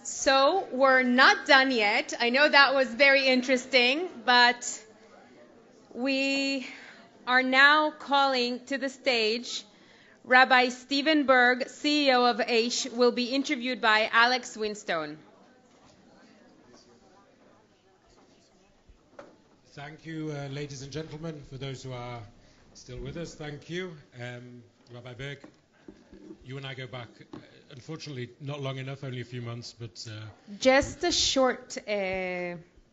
So we're not done yet. I know that was very interesting, but we are now calling to the stage Rabbi Steven Burg, CEO of Aish, will be interviewed by Alex Winstone. Thank you, ladies and gentlemen, for those who are still with us. Thank you. Rabbi Berg, you and I go back, unfortunately, not long enough, only a few months, but... Just a short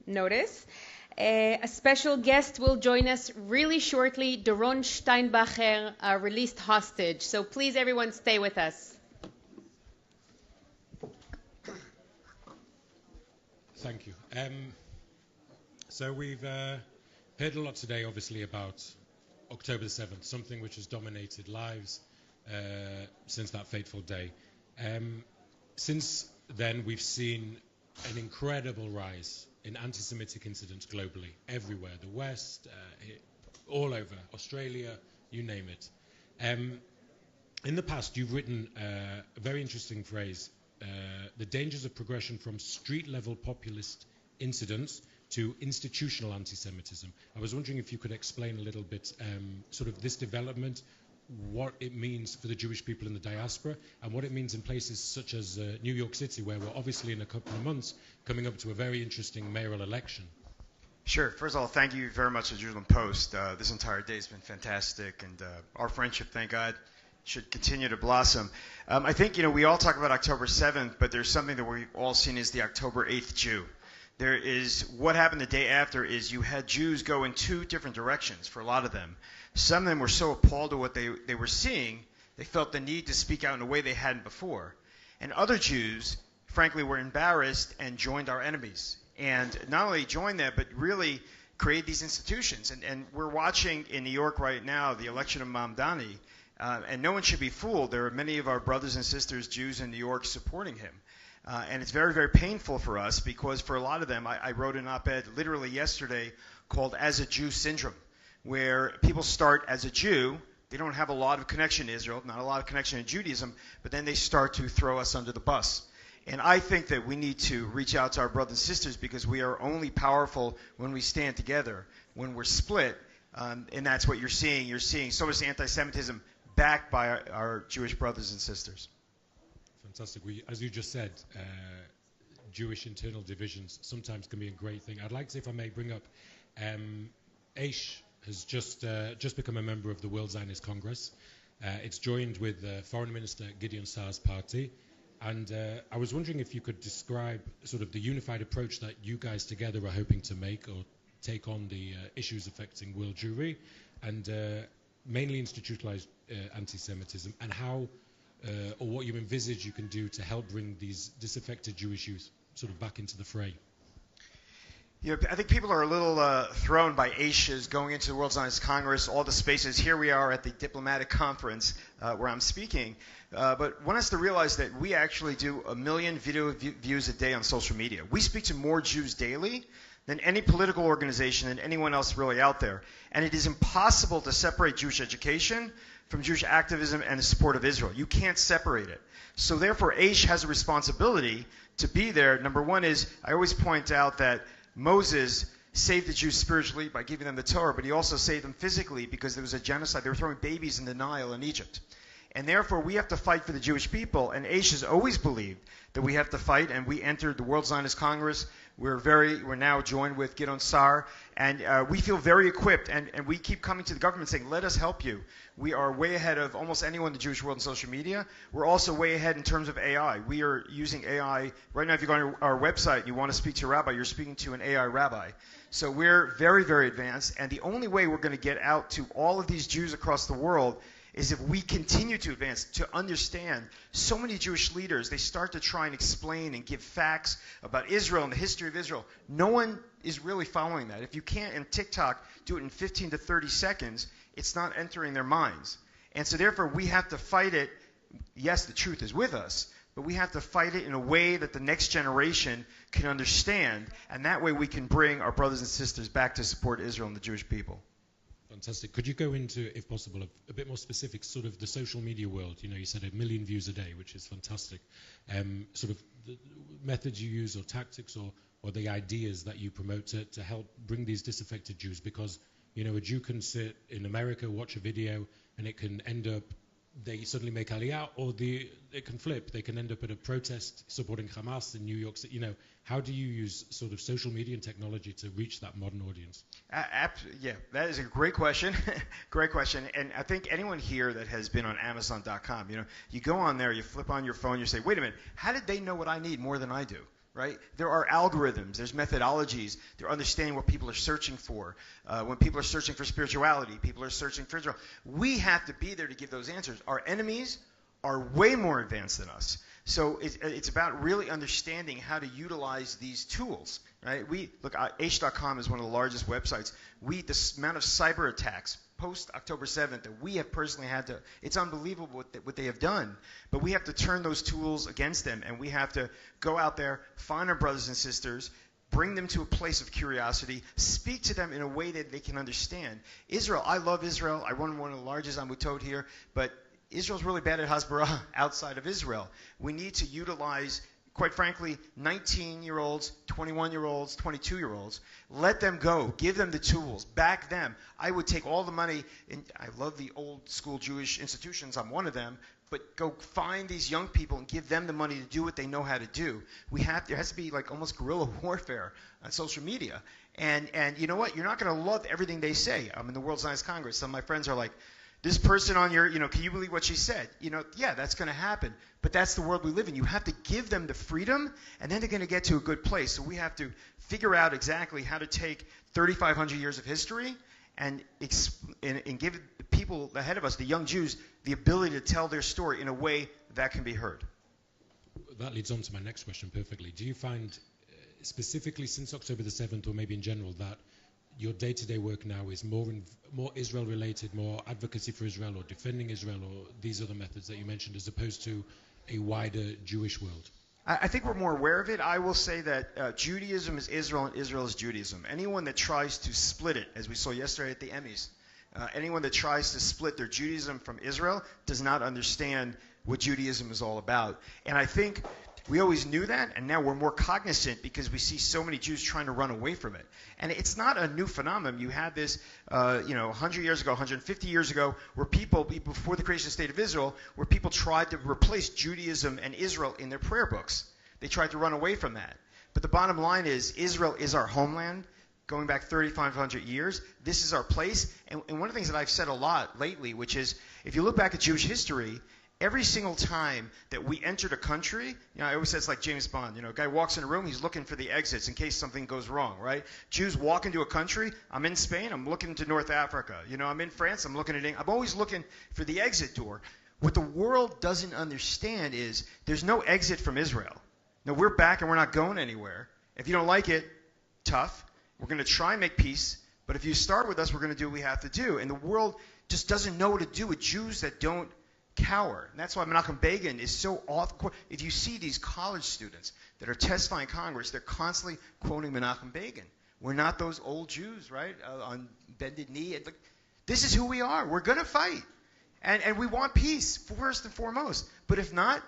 notice. A special guest will join us really shortly, Doron Steinbacher, a released hostage. So please, everyone, stay with us. Thank you. So we've heard a lot today, obviously, about October the 7th, something which has dominated lives since that fateful day. Since then, we've seen an incredible rise in anti-Semitic incidents globally, everywhere, the West, all over, Australia, you name it. In the past, you've written a very interesting phrase, the dangers of progression from street-level populist incidents to institutional anti-Semitism. I was wondering if you could explain a little bit sort of this development, what it means for the Jewish people in the diaspora, and what it means in places such as New York City, where we're obviously in a couple of months coming up to a very interesting mayoral election. Sure. First of all, thank you very much to the Jerusalem Post. This entire day has been fantastic, and our friendship, thank God, should continue to blossom. I think, we all talk about October 7th, but there's something that we've all seen as the October 8th Jew. There is, what happened the day after is you had Jews go in two different directions for a lot of them. Some of them were so appalled at what they were seeing, they felt the need to speak out in a way they hadn't before. And other Jews, frankly, were embarrassed and joined our enemies. And not only joined them, but really create these institutions. And we're watching in New York right now the election of Mamdani, and no one should be fooled. There are many of our brothers and sisters, Jews in New York, supporting him. And it's very, very painful for us because for a lot of them, I wrote an op-ed literally yesterday called As a Jew Syndrome, where people start as a Jew, they don't have a lot of connection to Israel, not a lot of connection to Judaism, but then they start to throw us under the bus. And I think that we need to reach out to our brothers and sisters because we are only powerful when we stand together. When we're split, and that's what you're seeing. You're seeing so much anti-Semitism backed by our Jewish brothers and sisters. Fantastic. As you just said, Jewish internal divisions sometimes can be a great thing. I'd like to, if I may, bring up Aish has just become a member of the World Zionist Congress. It's joined with Foreign Minister Gideon Saar's party. And I was wondering if you could describe sort of the unified approach that you guys together are hoping to make or take on the issues affecting world Jewry and mainly institutionalized anti-Semitism, and how or what you envisage you can do to help bring these disaffected Jewish youth sort of back into the fray. I think people are a little thrown by Aish's going into the World Zionist Congress, all the spaces. Here we are at the diplomatic conference where I'm speaking. But one has to realize that we actually do 1 million video views a day on social media. We speak to more Jews daily than any political organization and anyone else really out there. And it is impossible to separate Jewish education from Jewish activism and the support of Israel. You can't separate it. So therefore, Aish has a responsibility to be there. Number one is, I always point out that Moses saved the Jews spiritually by giving them the Torah, but he also saved them physically because there was a genocide. They were throwing babies in the Nile in Egypt. And therefore, we have to fight for the Jewish people. And Aish has always believed that we have to fight, and we entered the World Zionist Congress. We're now joined with Gideon Saar, and we feel very equipped, and we keep coming to the government saying, let us help you. We are way ahead of almost anyone in the Jewish world in social media. We're also way ahead in terms of AI. We are using AI. Right now, if you go on our website and you want to speak to a rabbi, you're speaking to an AI rabbi. So we're very, very advanced, and the only way we're going to get out to all of these Jews across the world is if we continue to advance, to understand. So many Jewish leaders, they start to try and explain and give facts about Israel and the history of Israel. No one is really following that. If you can't, in TikTok, do it in 15 to 30 seconds, it's not entering their minds. And so therefore, we have to fight it. Yes, the truth is with us, but we have to fight it in a way that the next generation can understand, and that way we can bring our brothers and sisters back to support Israel and the Jewish people. Fantastic. Could you go into, if possible, a bit more specific, sort of the social media world? You know, you said 1 million views a day, which is fantastic. Sort of the methods you use or tactics or the ideas that you promote to help bring these disaffected Jews? Because, you know, a Jew can sit in America, watch a video, and it can end up, they suddenly make Aliyah, or it can flip. They can end up at a protest supporting Hamas in New York City. You know, how do you use sort of social media and technology to reach that modern audience? Yeah, that is a great question. Great question. And I think anyone here that has been on Amazon.com, you know, you go on there, you flip on your phone, you say, wait a minute, how did they know what I need more than I do? Right? There are algorithms, there's methodologies, they're understanding what people are searching for. When people are searching for spirituality, people are searching for Israel. We have to be there to give those answers. Our enemies are way more advanced than us. So it's about really understanding how to utilize these tools. Right? H.com is one of the largest websites. The amount of cyber attacks post-October 7th that we have personally had to, it's unbelievable what they have done. But we have to turn those tools against them, and we have to go out there, find our brothers and sisters, bring them to a place of curiosity, speak to them in a way that they can understand. Israel, I love Israel. I run one of the largest Amutot here, but Israel's really bad at Hasbara outside of Israel. We need to utilize, quite frankly, 19-year-olds, 21-year-olds, 22-year-olds. Let them go. Give them the tools. Back them. I would take all the money, and I love the old school Jewish institutions. I'm one of them. But go find these young people and give them the money to do what they know how to do. There has to be like almost guerrilla warfare on social media. And you know what? You're not going to love everything they say. I'm in the World Science Congress. Some of my friends are like, this person on your, can you believe what she said? Yeah, that's going to happen. But that's the world we live in. You have to give them the freedom, and then they're going to get to a good place. So we have to figure out exactly how to take 3,500 years of history and give the people ahead of us, the young Jews, the ability to tell their story in a way that can be heard. That leads on to my next question perfectly. Do you find, specifically since October the 7th, or maybe in general, that your day-to-day work now is more Israel-related, more advocacy for Israel or defending Israel or these other methods that you mentioned, as opposed to a wider Jewish world? I think we're more aware of it. I will say that Judaism is Israel and Israel is Judaism. Anyone that tries to split it, as we saw yesterday at the Emmys, anyone that tries to split their Judaism from Israel does not understand what Judaism is all about. And I think we always knew that, and now we're more cognizant because we see so many Jews trying to run away from it. And it's not a new phenomenon. You had this, 100 years ago, 150 years ago, where people, before the creation of the State of Israel, where people tried to replace Judaism and Israel in their prayer books. They tried to run away from that. But the bottom line is, Israel is our homeland, going back 3,500 years. This is our place. And one of the things that I've said a lot lately, which is, if you look back at Jewish history, every single time that we entered a country, I always say it's like James Bond. A guy walks in a room, he's looking for the exits in case something goes wrong, right? Jews walk into a country. I'm in Spain, I'm looking to North Africa. I'm in France, I'm looking at England. I'm always looking for the exit door. What the world doesn't understand is there's no exit from Israel. No, we're back and we're not going anywhere. If you don't like it, tough. We're going to try and make peace. But if you start with us, we're going to do what we have to do. And the world just doesn't know what to do with Jews that don't cower. And that's why Menachem Begin is so awful. If you see these college students that are testifying in Congress, they're constantly quoting Menachem Begin. We're not those old Jews, right, on bended knee. This is who we are. We're going to fight. And we want peace, first and foremost. But if not,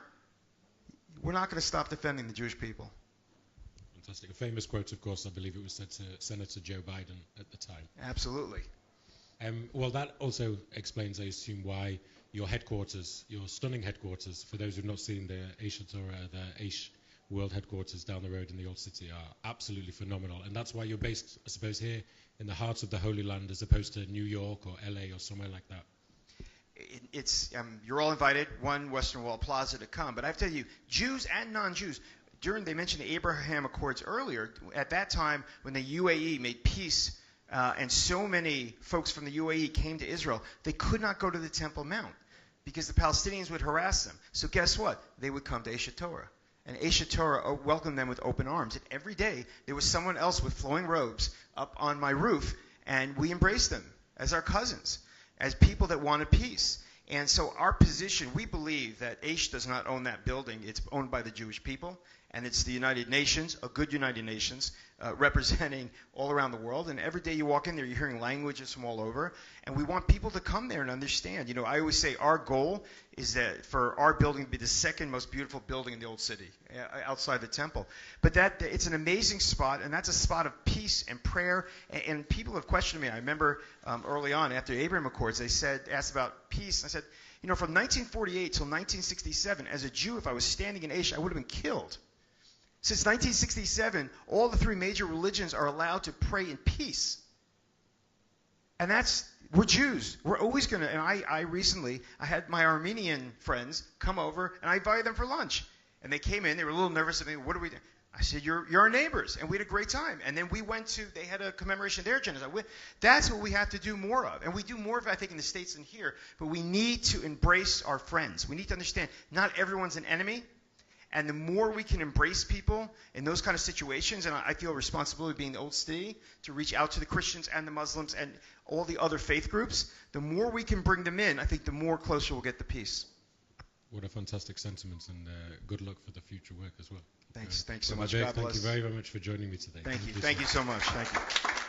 we're not going to stop defending the Jewish people. Fantastic. A famous quote, of course, I believe it was said to Senator Joe Biden at the time. Absolutely. Well, that also explains, I assume, why your headquarters, your stunning headquarters, for those who've not seen the Aish Torah, the Aish World headquarters down the road in the Old City, are absolutely phenomenal. And that's why you're based, I suppose, here in the heart of the Holy Land, as opposed to New York or LA or somewhere like that. You're all invited, One Western Wall Plaza, to come. But I have to tell you, Jews and non-Jews, they mentioned the Abraham Accords earlier. At that time, when the UAE made peace, and so many folks from the UAE came to Israel, they could not go to the Temple Mount because the Palestinians would harass them. So guess what? They would come to Aish Torah. And Aish Torah welcomed them with open arms. And every day, there was someone else with flowing robes up on my roof, and we embraced them as our cousins, as people that wanted peace. And so our position, we believe that Aish does not own that building. It's owned by the Jewish people. and it's the United Nations, a good United Nations, representing all around the world. And every day you walk in there, you're hearing languages from all over. And we want people to come there and understand. You know, I always say our goal is that for our building to be the second most beautiful building in the old city, outside the temple. But it's an amazing spot, and that's a spot of peace and prayer. And people have questioned me. I remember early on, after the Abraham Accords, they asked about peace. And I said, you know, from 1948 till 1967, as a Jew, if I was standing in Asia, I would have been killed. Since 1967, all the three major religions are allowed to pray in peace. And we're Jews. We're always going to, and I recently had my Armenian friends come over, and I invited them for lunch. And they came in, they were a little nervous of me. What are we doing? I said, you're our neighbors. And we had a great time. And then we went they had a commemoration of their genocide. That's what we have to do more of. And we do more of it, I think, in the States than here. But we need to embrace our friends. We need to understand not everyone's an enemy. And the more we can embrace people in those kind of situations, and I feel a responsibility being the old city to reach out to the Christians and the Muslims and all the other faith groups, the more we can bring them in, I think the more closer we'll get to peace. What a fantastic sentiment, and good luck for the future work as well. Thanks so well, much. Dave, God bless. thank you very, very much for joining me today. Thank you so much. Thank you.